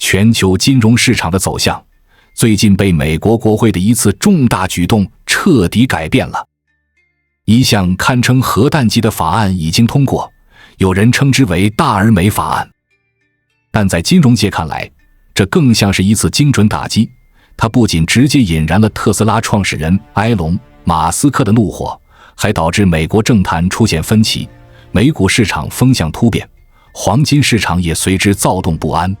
全球金融市场的走向，最近被美国国会的一次重大举动彻底改变了。一项堪称核弹级的法案已经通过，有人称之为大而美法案。但在金融界看来，这更像是一次精准打击，它不仅直接引燃了特斯拉创始人埃隆·马斯克的怒火，还导致美国政坛出现分歧，美股市场风向突变，黄金市场也随之躁动不安。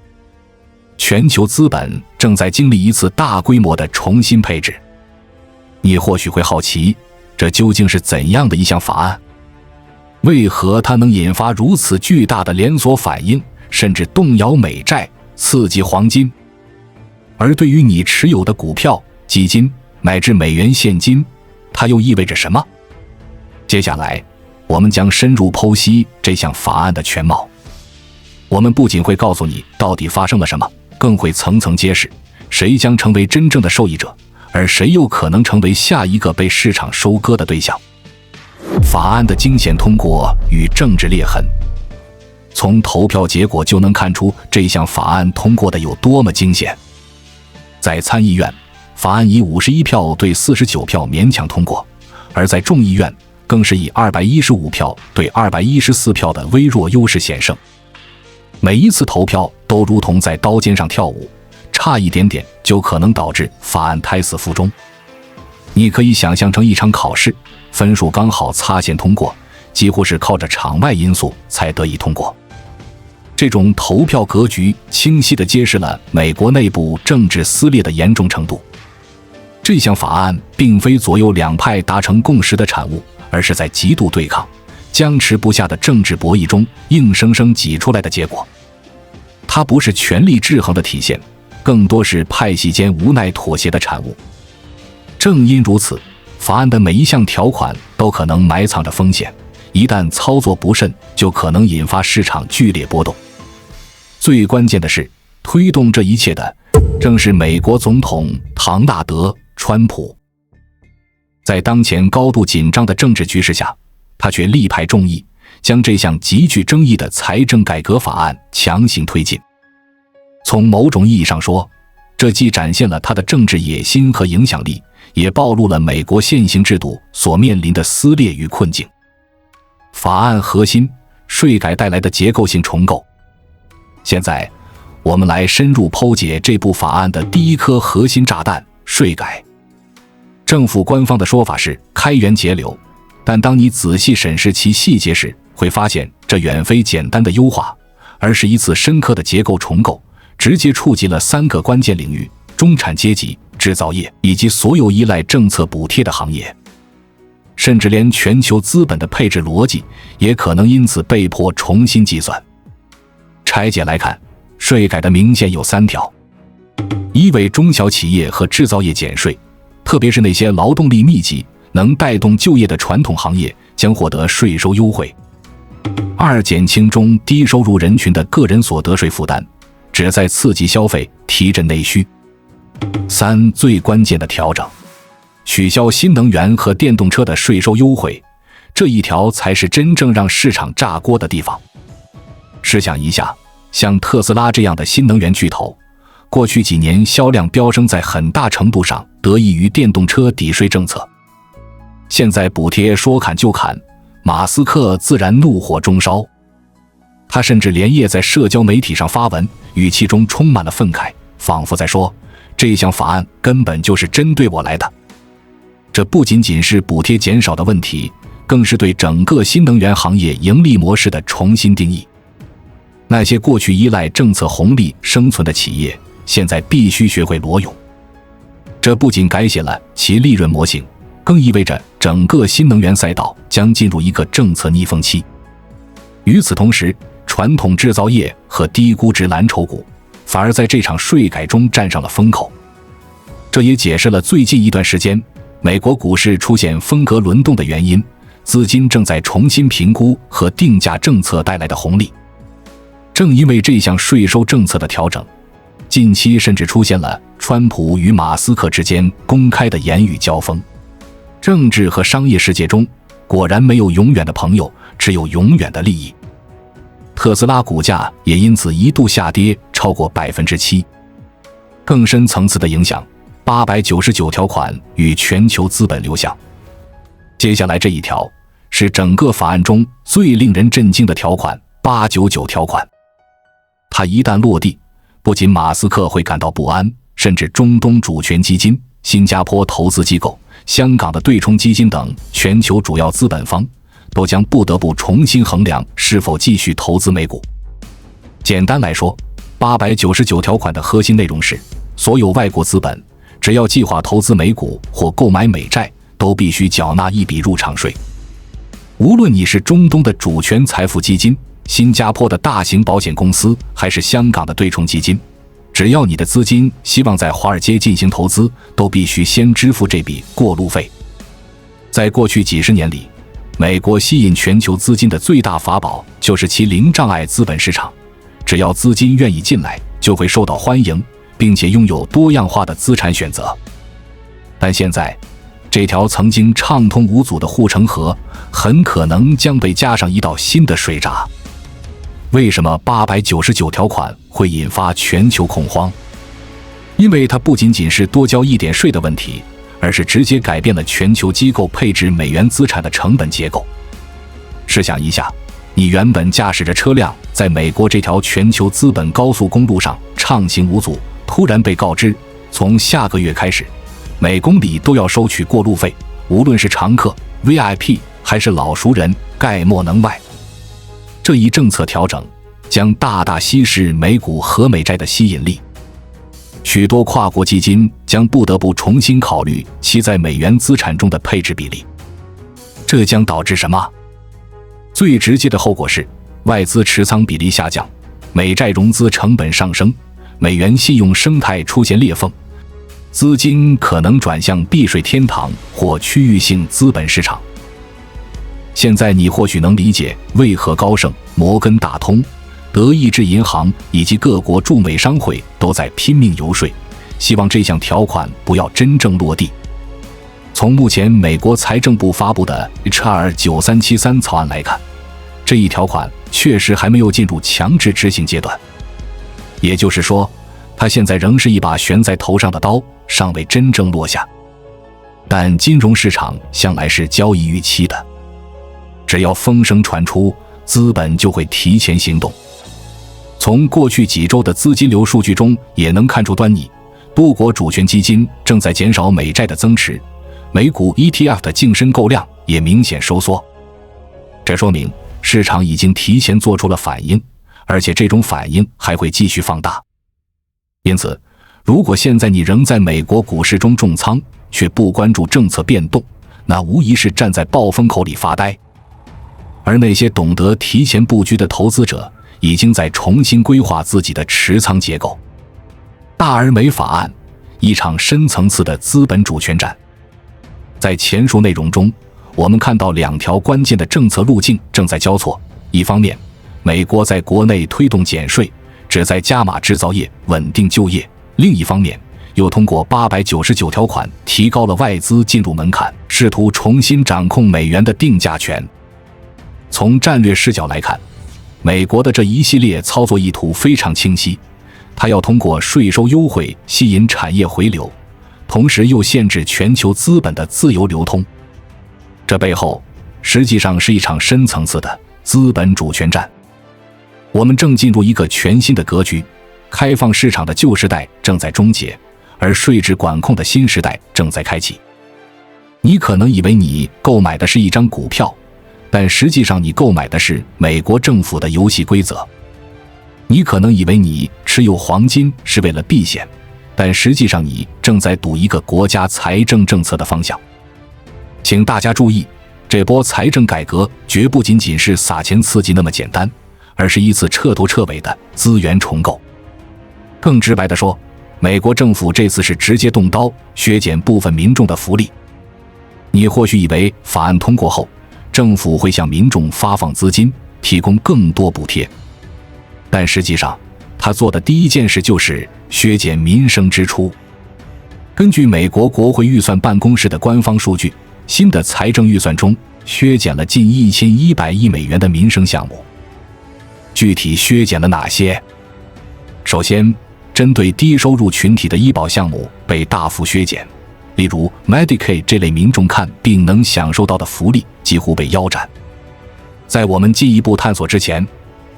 全球资本正在经历一次大规模的重新配置。你或许会好奇，这究竟是怎样的一项法案？为何它能引发如此巨大的连锁反应，甚至动摇美债，刺激黄金？而对于你持有的股票、基金乃至美元现金，它又意味着什么？接下来，我们将深入剖析这项法案的全貌。我们不仅会告诉你到底发生了什么，更会层层揭示谁将成为真正的受益者，而谁又可能成为下一个被市场收割的对象。法案的惊险通过与政治裂痕，从投票结果就能看出这项法案通过的有多么惊险。在参议院，法案以51票对49票勉强通过，而在众议院更是以215票对214票的微弱优势险胜。每一次投票都如同在刀尖上跳舞，差一点点就可能导致法案胎死腹中。你可以想象成一场考试，分数刚好擦线通过，几乎是靠着场外因素才得以通过。这种投票格局清晰地揭示了美国内部政治撕裂的严重程度。这项法案并非左右两派达成共识的产物，而是在极度对抗、僵持不下的政治博弈中硬生生挤出来的结果。它不是权力制衡的体现，更多是派系间无奈妥协的产物。正因如此，法案的每一项条款都可能埋藏着风险，一旦操作不慎，就可能引发市场剧烈波动。最关键的是，推动这一切的正是美国总统唐纳德·川普。在当前高度紧张的政治局势下，他却力排众议，将这项极具争议的财政改革法案强行推进。从某种意义上说，这既展现了他的政治野心和影响力，也暴露了美国现行制度所面临的撕裂与困境。法案核心：税改带来的结构性重构。现在，我们来深入剖解这部法案的第一颗核心炸弹——税改。政府官方的说法是开源节流，但当你仔细审视其细节时，会发现这远非简单的优化，而是一次深刻的结构重构，直接触及了3个关键领域：中产阶级、制造业以及所有依赖政策补贴的行业。甚至连全球资本的配置逻辑也可能因此被迫重新计算。拆解来看，税改的明线有3条：一为中小企业和制造业减税，特别是那些劳动力密集、能带动就业的传统行业将获得税收优惠；二减轻中低收入人群的个人所得税负担，旨在刺激消费、提振内需；三最关键的调整，取消新能源和电动车的税收优惠，这一条才是真正让市场炸锅的地方。试想一下，像特斯拉这样的新能源巨头，过去几年销量飙升在很大程度上得益于电动车抵税政策。现在补贴说砍就砍，马斯克自然怒火中烧。他甚至连夜在社交媒体上发文，语气中充满了愤慨，仿佛在说，这项法案根本就是针对我来的。这不仅仅是补贴减少的问题，更是对整个新能源行业盈利模式的重新定义。那些过去依赖政策红利生存的企业，现在必须学会裸泳。这不仅改写了其利润模型，更意味着整个新能源赛道将进入一个政策逆风期。与此同时，传统制造业和低估值蓝筹股反而在这场税改中占上了风口。这也解释了最近一段时间美国股市出现风格轮动的原因，资金正在重新评估和定价政策带来的红利。正因为这项税收政策的调整，近期甚至出现了川普与马斯克之间公开的言语交锋。政治和商业世界中，果然没有永远的朋友，只有永远的利益。特斯拉股价也因此一度下跌超超过 7%。更深层次的影响，899条款与全球资本流向。接下来这一条是整个法案中最令人震惊的条款，899条款。它一旦落地，不仅马斯克会感到不安，甚至中东主权基金、新加坡投资机构、香港的对冲基金等全球主要资本方都将不得不重新衡量是否继续投资美股。简单来说，899条款的核心内容是，所有外国资本只要计划投资美股或购买美债，都必须缴纳一笔入场税。无论你是中东的主权财富基金、新加坡的大型保险公司，还是香港的对冲基金，只要你的资金希望在华尔街进行投资，都必须先支付这笔过路费。在过去几十年里，美国吸引全球资金的最大法宝就是其零障碍资本市场，只要资金愿意进来，就会受到欢迎，并且拥有多样化的资产选择。但现在，这条曾经畅通无阻的护城河很可能将被加上一道新的水闸。为什么899条款会引发全球恐慌？因为它不仅仅是多交一点税的问题，而是直接改变了全球机构配置美元资产的成本结构。试想一下，你原本驾驶着车辆在美国这条全球资本高速公路上畅行无阻，突然被告知，从下个月开始，每公里都要收取过路费，无论是常客、VIP 还是老熟人，概莫能外。这一政策调整将大大稀释美股和美债的吸引力，许多跨国基金将不得不重新考虑其在美元资产中的配置比例。这将导致什么？最直接的后果是外资持仓比例下降，美债融资成本上升，美元信用生态出现裂缝，资金可能转向避税天堂或区域性资本市场。现在你或许能理解为何高盛、摩根大通、德意志银行以及各国驻美商会都在拼命游说，希望这项条款不要真正落地。从目前美国财政部发布的 HR 9373草案来看，这一条款确实还没有进入强制执行阶段。也就是说，它现在仍是一把悬在头上的刀，尚未真正落下。但金融市场向来是交易预期的，只要风声传出，资本就会提前行动。从过去几周的资金流数据中也能看出端倪，多国主权基金正在减少美债的增持，美股 ETF 的净申购量也明显收缩。这说明市场已经提前做出了反应，而且这种反应还会继续放大。因此，如果现在你仍在美国股市中重仓，却不关注政策变动，那无疑是站在暴风口里发呆。而那些懂得提前布局的投资者，已经在重新规划自己的持仓结构。大而美法案，一场深层次的资本主权战。在前述内容中，我们看到两条关键的政策路径正在交错。一方面，美国在国内推动减税，旨在加码制造业、稳定就业；另一方面，又通过899条款提高了外资进入门槛，试图重新掌控美元的定价权。从战略视角来看，美国的这一系列操作意图非常清晰，它要通过税收优惠吸引产业回流，同时又限制全球资本的自由流通。这背后实际上是一场深层次的资本主权战。我们正进入一个全新的格局，开放市场的旧时代正在终结，而税制管控的新时代正在开启。你可能以为你购买的是一张股票，但实际上你购买的是美国政府的游戏规则。你可能以为你持有黄金是为了避险，但实际上你正在赌一个国家财政政策的方向。请大家注意，这波财政改革绝不仅仅是撒钱刺激那么简单，而是一次彻头彻尾的资源重构。更直白地说，美国政府这次是直接动刀，削减部分民众的福利。你或许以为法案通过后，政府会向民众发放资金，提供更多补贴，但实际上他做的第一件事就是削减民生支出。根据美国国会预算办公室的官方数据，新的财政预算中削减了近1100亿美元的民生项目。具体削减了哪些？首先，针对低收入群体的医保项目被大幅削减，例如 Medicaid 这类民众看病能享受到的福利几乎被腰斩。在我们进一步探索之前，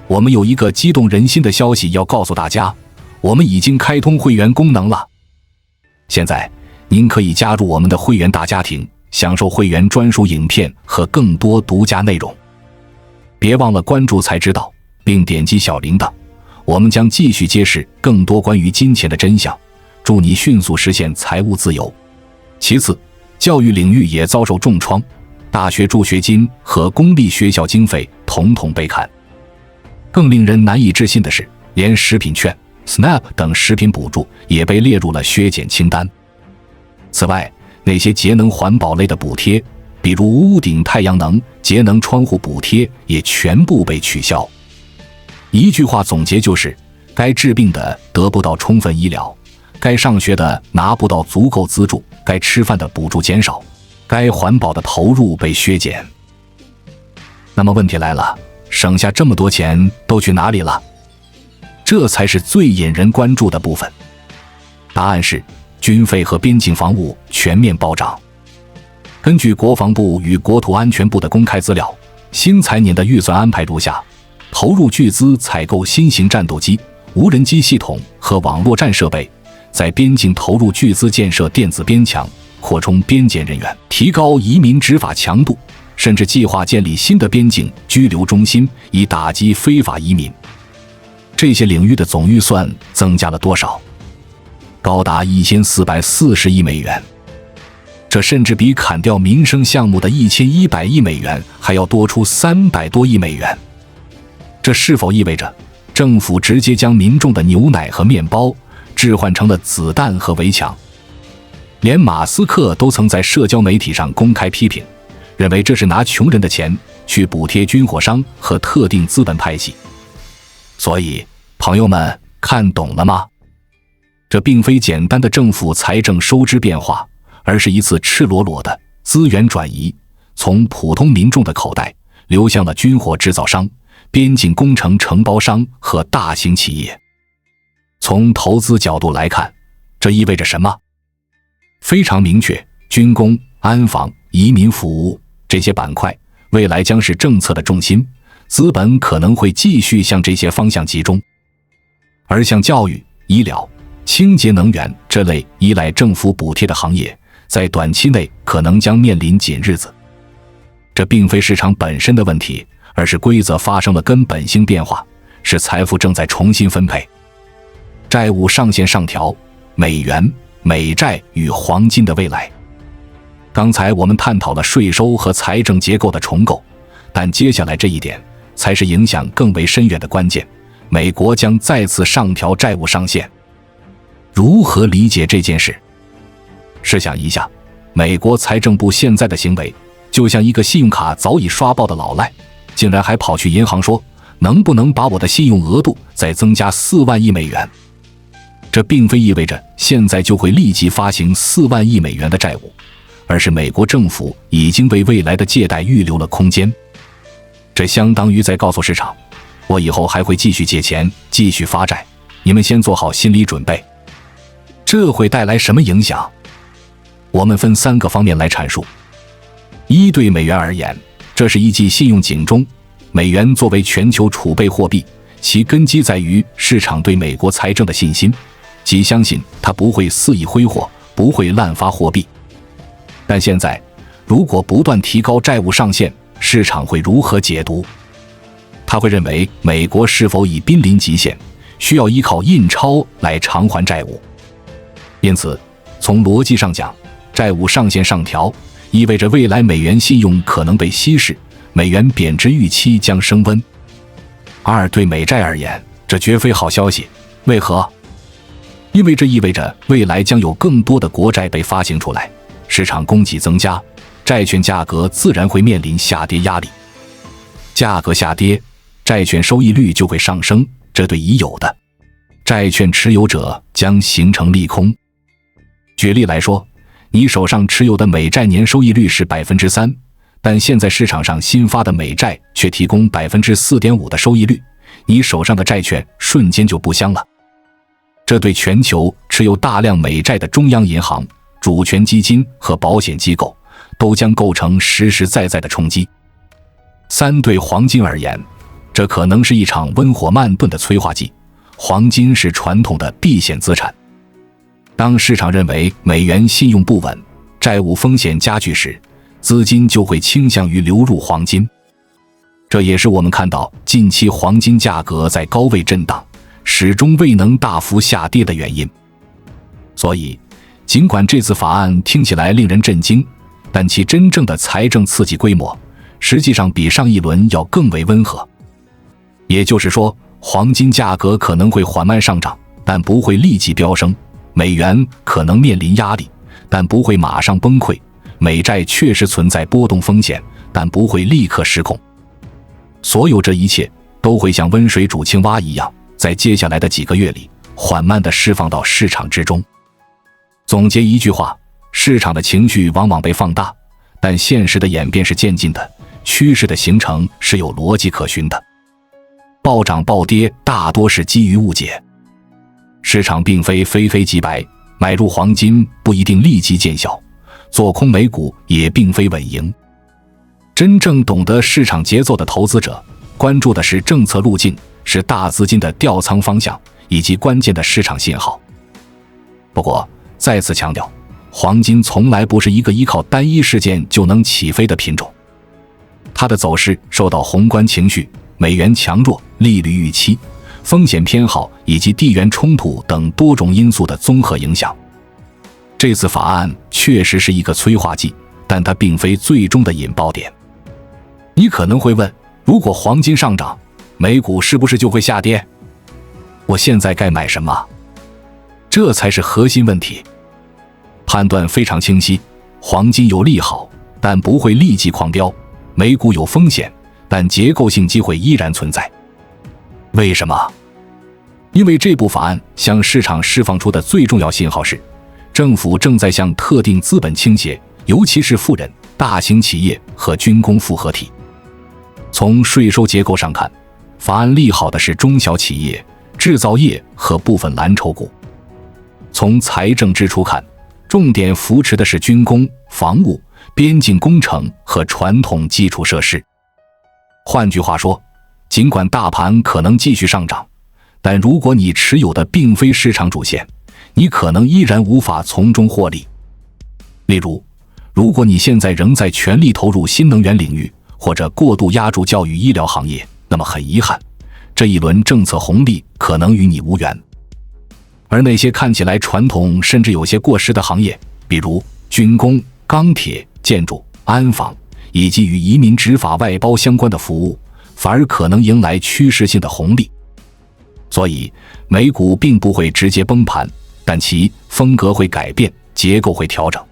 我们有一个激动人心的消息要告诉大家，我们已经开通会员功能了。现在您可以加入我们的会员大家庭，享受会员专属影片和更多独家内容。别忘了关注才知道，并点击小铃铛，我们将继续揭示更多关于金钱的真相，助你迅速实现财务自由。其次，教育领域也遭受重创，大学助学金和公立学校经费统统被砍。更令人难以置信的是，连食品券、SNAP 等食品补助也被列入了削减清单。此外，那些节能环保类的补贴，比如屋顶太阳能、节能窗户补贴，也全部被取消。一句话总结就是：该治病的得不到充分医疗，该上学的拿不到足够资助，该吃饭的补助减少，该环保的投入被削减。那么问题来了，省下这么多钱都去哪里了？这才是最引人关注的部分。答案是军费和边境防务全面暴涨。根据国防部与国土安全部的公开资料，新财年的预算安排如下：投入巨资采购新型战斗机、无人机系统和网络战设备，在边境投入巨资建设电子边墙，扩充边检人员，提高移民执法强度，甚至计划建立新的边境拘留中心，以打击非法移民。这些领域的总预算增加了多少？高达1440亿美元。这甚至比砍掉民生项目的1100亿美元还要多出300多亿美元。这是否意味着政府直接将民众的牛奶和面包置换成了子弹和围墙？连马斯克都曾在社交媒体上公开批评，认为这是拿穷人的钱去补贴军火商和特定资本派系。所以，朋友们看懂了吗？这并非简单的政府财政收支变化，而是一次赤裸裸的资源转移，从普通民众的口袋流向了军火制造商、边境工程承包商和大型企业。从投资角度来看，这意味着什么？非常明确，军工、安防、移民服务这些板块未来将是政策的重心，资本可能会继续向这些方向集中。而像教育、医疗、清洁能源这类依赖政府补贴的行业，在短期内可能将面临紧日子。这并非市场本身的问题，而是规则发生了根本性变化，是财富正在重新分配。债务上限上调，美元、美债与黄金的未来。刚才我们探讨了税收和财政结构的重构，但接下来这一点才是影响更为深远的关键。美国将再次上调债务上限。如何理解这件事？试想一下，美国财政部现在的行为，就像一个信用卡早已刷爆的老赖，竟然还跑去银行说，能不能把我的信用额度再增加4万亿美元？这并非意味着现在就会立即发行4万亿美元的债务，而是美国政府已经为未来的借贷预留了空间。这相当于在告诉市场，我以后还会继续借钱，继续发债，你们先做好心理准备。这会带来什么影响？我们分3个方面来阐述。一，对美元而言，这是一记信用警钟。美元作为全球储备货币，其根基在于市场对美国财政的信心，即相信它不会肆意挥霍，不会滥发货币。但现在，如果不断提高债务上限，市场会如何解读？他会认为美国是否已濒临极限，需要依靠印钞来偿还债务。因此，从逻辑上讲，债务上限上调意味着未来美元信用可能被稀释，美元贬值预期将升温。二，对美债而言，这绝非好消息。为何？因为这意味着未来将有更多的国债被发行出来，市场供给增加，债券价格自然会面临下跌压力。价格下跌，债券收益率就会上升，这对已有的债券持有者将形成利空。举例来说，你手上持有的美债年收益率是 3%， 但现在市场上新发的美债却提供 4.5% 的收益率，你手上的债券瞬间就不香了。这对全球持有大量美债的中央银行、主权基金和保险机构都将构成实实在在的冲击。3，对黄金而言，这可能是一场温火慢炖的催化剂。黄金是传统的避险资产。当市场认为美元信用不稳，债务风险加剧时，资金就会倾向于流入黄金。这也是我们看到近期黄金价格在高位震荡，始终未能大幅下跌的原因。所以，尽管这次法案听起来令人震惊，但其真正的财政刺激规模实际上比上一轮要更为温和。也就是说，黄金价格可能会缓慢上涨，但不会立即飙升；美元可能面临压力，但不会马上崩溃；美债确实存在波动风险，但不会立刻失控。所有这一切都会像温水煮青蛙一样，在接下来的几个月里缓慢地释放到市场之中。总结一句话，市场的情绪往往被放大，但现实的演变是渐进的，趋势的形成是有逻辑可循的。暴涨暴跌大多是基于误解，市场并非非黑即白，买入黄金不一定立即见效，做空美股也并非稳赢。真正懂得市场节奏的投资者，关注的是政策路径，是大资金的调仓方向，以及关键的市场信号。不过，再次强调，黄金从来不是一个依靠单一事件就能起飞的品种，它的走势受到宏观情绪、美元强弱、利率预期、风险偏好以及地缘冲突等多种因素的综合影响。这次法案确实是一个催化剂，但它并非最终的引爆点。你可能会问，如果黄金上涨，美股是不是就会下跌？我现在该买什么？这才是核心问题。判断非常清晰，黄金有利好，但不会立即狂飙；美股有风险，但结构性机会依然存在。为什么？因为这部法案向市场释放出的最重要信号是，政府正在向特定资本倾斜，尤其是富人、大型企业和军工复合体。从税收结构上看，法案利好的是中小企业、制造业和部分蓝筹股。从财政支出看，重点扶持的是军工、防务、边境工程和传统基础设施。换句话说，尽管大盘可能继续上涨，但如果你持有的并非市场主线，你可能依然无法从中获利。例如，如果你现在仍在全力投入新能源领域，或者过度押注教育医疗行业，那么很遗憾，这一轮政策红利可能与你无缘。而那些看起来传统甚至有些过时的行业，比如军工、钢铁、建筑、安防以及与移民执法外包相关的服务，反而可能迎来趋势性的红利。所以美股并不会直接崩盘，但其风格会改变，结构会调整，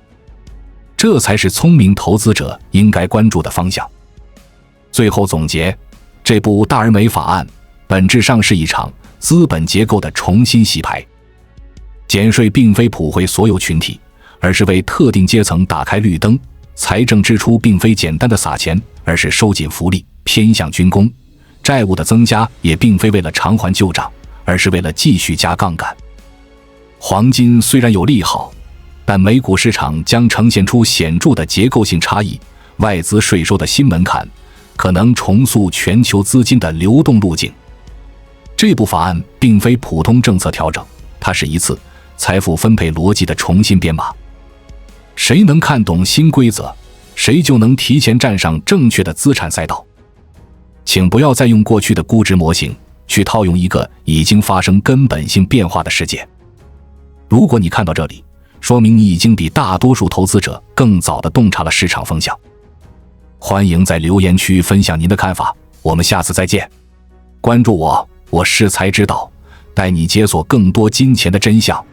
这才是聪明投资者应该关注的方向。最后总结，这部大而美法案本质上是一场资本结构的重新洗牌。减税并非普惠所有群体，而是为特定阶层打开绿灯。财政支出并非简单的撒钱，而是收紧福利，偏向军工。债务的增加也并非为了偿还旧账，而是为了继续加杠杆。黄金虽然有利好，但美股市场将呈现出显著的结构性差异，外资税收的新门槛可能重塑全球资金的流动路径。这部法案并非普通政策调整，它是一次财富分配逻辑的重新编码。谁能看懂新规则，谁就能提前站上正确的资产赛道。请不要再用过去的估值模型去套用一个已经发生根本性变化的世界。如果你看到这里，说明你已经比大多数投资者更早地洞察了市场风向。欢迎在留言区分享您的看法，我们下次再见。关注我，我是财之道，带你解锁更多金钱的真相。